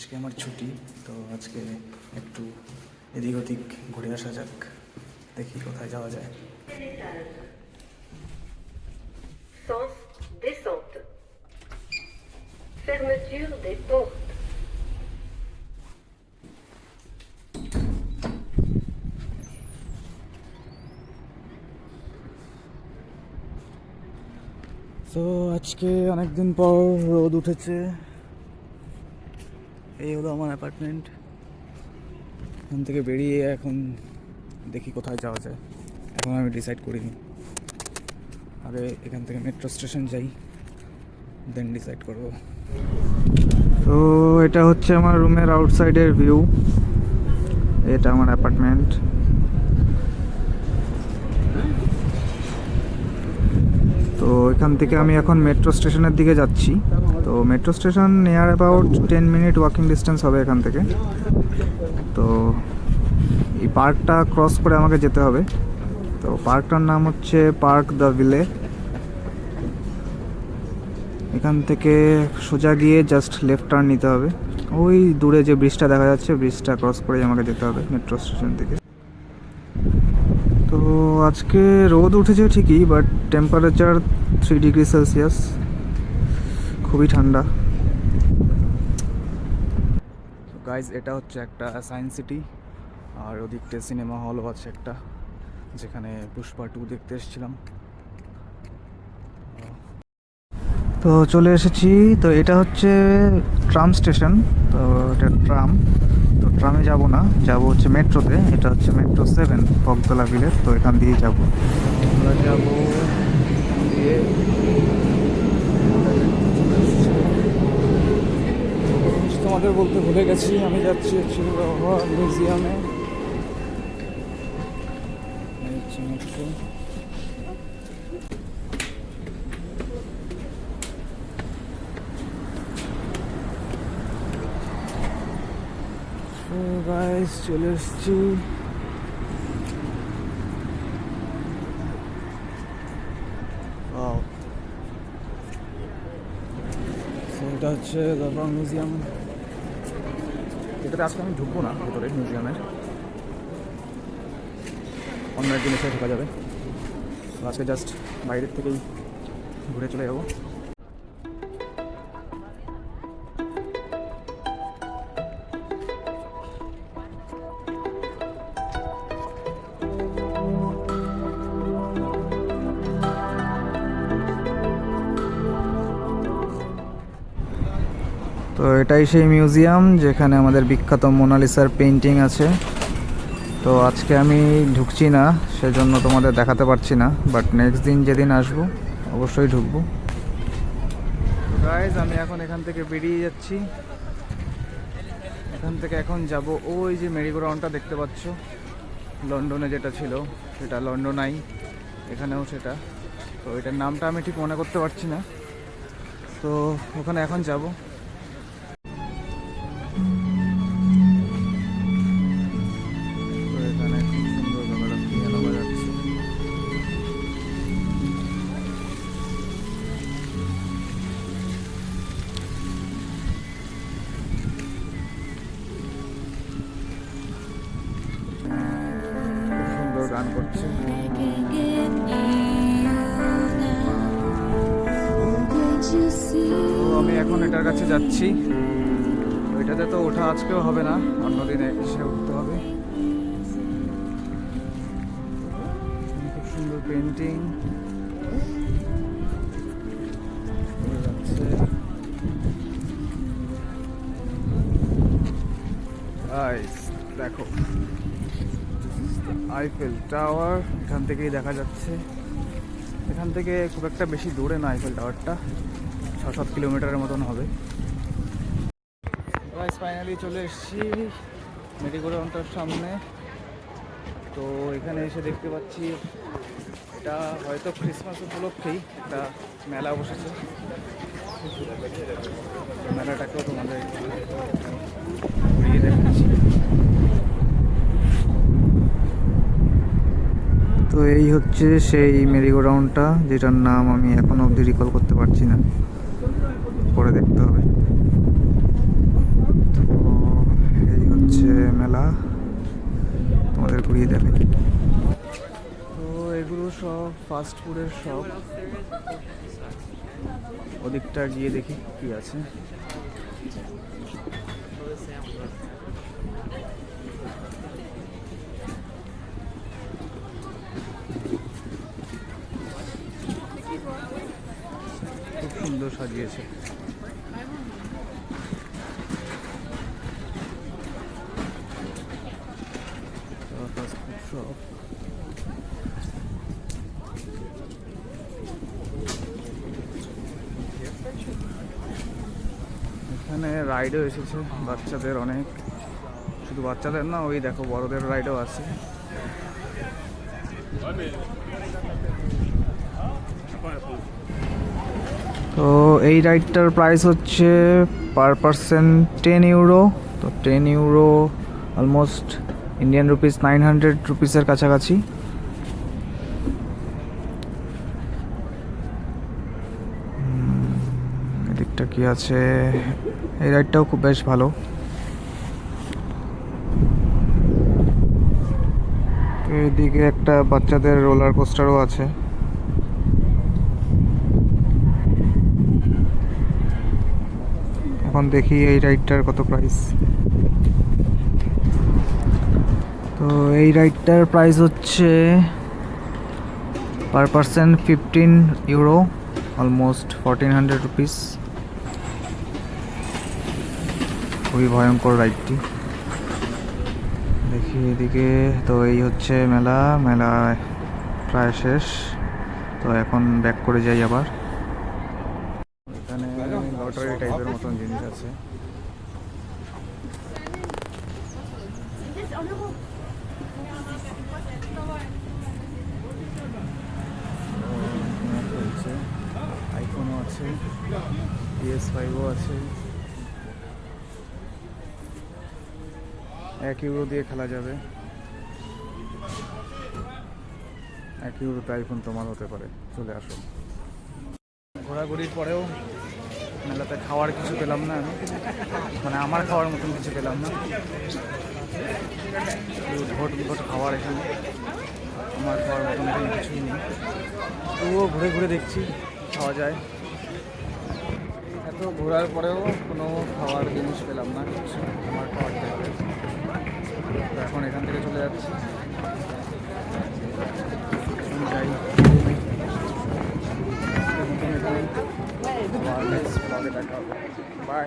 আজকে আমার ছুটি, তো আজকে একটু এদিক ওদিক ঘুরে আসা যাক, দেখি কোথায় যাওয়া যায়। Sens descente. Fermeture des portes. তো আজকে অনেকদিন পর রোদ উঠেছে। এই হলো আমার অ্যাপার্টমেন্ট। এখান থেকে বেরিয়ে এখন দেখি কোথায় যাওয়া যায়। এখন আমি ডিসাইড করিনি, আগে এখান থেকে মেট্রো স্টেশন যাই, দেন ডিসাইড করব। তো এটা হচ্ছে আমার রুমের আউটসাইডের ভিউ। এটা আমার অ্যাপার্টমেন্ট। তো এখান থেকে আমি এখন মেট্রো স্টেশনের দিকে যাচ্ছি। তো metro station near about 10 minute walking distance হবে এখান থেকে। তো এই পার্কটা ক্রস করে আমাকে যেতে হবে। তো পার্কটার নাম হচ্ছে পার্ক দ্য ভিলে। এখান থেকে সোজা গিয়ে জাস্ট লেফট টার্ন নিতে হবে। ওই দূরে যে ব্রিজটা দেখা যাচ্ছে, ব্রিজটা ক্রস করেই আমাকে যেতে হবে মেট্রো স্টেশন থেকে। তো আজকে রোদ উঠেছে ঠিকই, বাট টেম্পারেচার 3 ডিগ্রি সেলসিয়াস, খুবই ঠান্ডা। গাইজ, এটা হচ্ছে একটা সায়েন্স সিটি, আর ওদিকটা সিনেমা হলও আছে একটা, যেখানে পুষ্পা 2 দেখতে এসেছিলাম। তো চলে এসেছি। তো এটা হচ্ছে ট্রাম স্টেশন। তো এটা ট্রাম। তো ট্রামে যাব না, যাব হচ্ছে মেট্রোতে। এটা হচ্ছে মেট্রো 7 বকতলা ভিলেজ। তো এখান দিয়েই যাব। আমরা যাব দিয়ে তোমাদের বলতে ভুলে গেছি, আমি যাচ্ছি হচ্ছে মিউজিয়ামে। মেট্রো। গাইস, চলে এসেছি। এটা হচ্ছে লাভা মিউজিয়াম। এটাতে আজকে আমি ঢুকবো না ভেতরে মিউজিয়ামের, অন্য একদিন এসে ঢোকা যাবে। তো আজকে জাস্ট বাইরের থেকেই ঘুরে চলে যাবো। তো এটাই সেই মিউজিয়াম যেখানে আমাদের বিখ্যাত মোনালিসার পেইন্টিং আছে। তো আজকে আমি ঢুকছি না, সেজন্য তোমাদের দেখাতে পারছি না, বাট নেক্সট দিন যেদিন আসবো অবশ্যই ঢুকবো। গাইজ, আমি এখন এখান থেকে বেরিয়ে যাচ্ছি। এখান থেকে এখন যাব ওই যে মেরিগোরাউন্ডটা দেখতে পাচ্ছ, লন্ডনে যেটা ছিল সেটা লন্ডন আই, এখানেও সেটা। তো এটার নামটা আমি ঠিক মনে করতে পারছি না। তো ওখানে এখন যাব। গান করছে। তো আমি এখন এটার কাছে যাচ্ছি। ওইটাতে তো ওঠা আজকেও হবে না, অন্যদিনে এসে উঠতে হবে। খুব সুন্দর পেন্টিং দেখো, আইফেল টাওয়ার এখান থেকেই দেখা যাচ্ছে। এখান থেকে খুব একটা বেশি দূরে না আইফেল টাওয়ারটা, 6-7 কিলোমিটারের মতন হবে। ফাইনালি চলে এসেছি মেরিগোরাউন্ডটার সামনে। তো এখানে এসে দেখতে পাচ্ছি এটা হয়তো ক্রিসমাস উপলক্ষেই একটা মেলা বসেছে। মেলাটাকেও তোমাদের ঘুরিয়ে দেখাচ্ছি। তো এই হচ্ছে সেই মেরিগোরাউন্ডটা, যেটার নাম আমি এখনো অবধি রিকল করতে পারছি না, পরে দেখতে হবে। তো বাচ্চাদের ঘুরিয়ে দেবে। তো এগুলো সব ফাস্ট ফুডের শপ। ওদিকটা গিয়ে দেখি কি আছে। খুব সুন্দর সাজিয়েছে। Fast food shop. এখানে রাইডও এসেছে বাচ্চাদের অনেক, শুধু বাচ্চাদের না, ওই দেখো বড়দের রাইডও আছে। তো এই রাইডটার প্রাইস হচ্ছে পার পারসন 10 ইউরো। তো 10 ইউরো অলমোস্ট ইন্ডিয়ান রুপিস 900 রুপিসের কাছাকাছি। এদিকটা কি আছে? এই রাইডটাও খুব বেশ ভালো। এদিকে একটা বাচ্চাদের রোলার কোস্টারও আছে। এখন দেখি এই রাইডটার কত প্রাইস। তো এই রাইডটার প্রাইস হচ্ছে per person 15 euro, almost 1400 rupees. খুবই ভয়ঙ্কর রাইডটি। দেখি এদিকে। তো এই হচ্ছে মেলা প্রায় শেষ। তো এখন ব্যাক করে যাই আবার। এখানে লটারি টাইপের মতন জিনিস আছে। আইফোনও আছে, PS5ও আছে। 1 ইউরো দিয়ে খেলা যাবে। 1 ইউরোতে আইফোন তোমার হতে পারে। চলে আসো। ঘোরাঘুরির পরেও মেলাতে খাওয়ার কিছু পেলাম না আমি, মানে আমার খাওয়ার মতন কিছু পেলাম না। ঘট খাওয়ার এখানে আমার খাওয়ার মতন এখানে কিছুই নেই। তবুও ঘুরে ঘুরে দেখছি খাওয়া যায়। এত ঘোরার পরেও কোনো খাওয়ার জিনিস পেলাম না কিছু আমার খাওয়ার টাইপের। তো এখন এখান থেকে চলে যাচ্ছি। যাই নেক্সট ব্লগে দেখা হবে। বাই।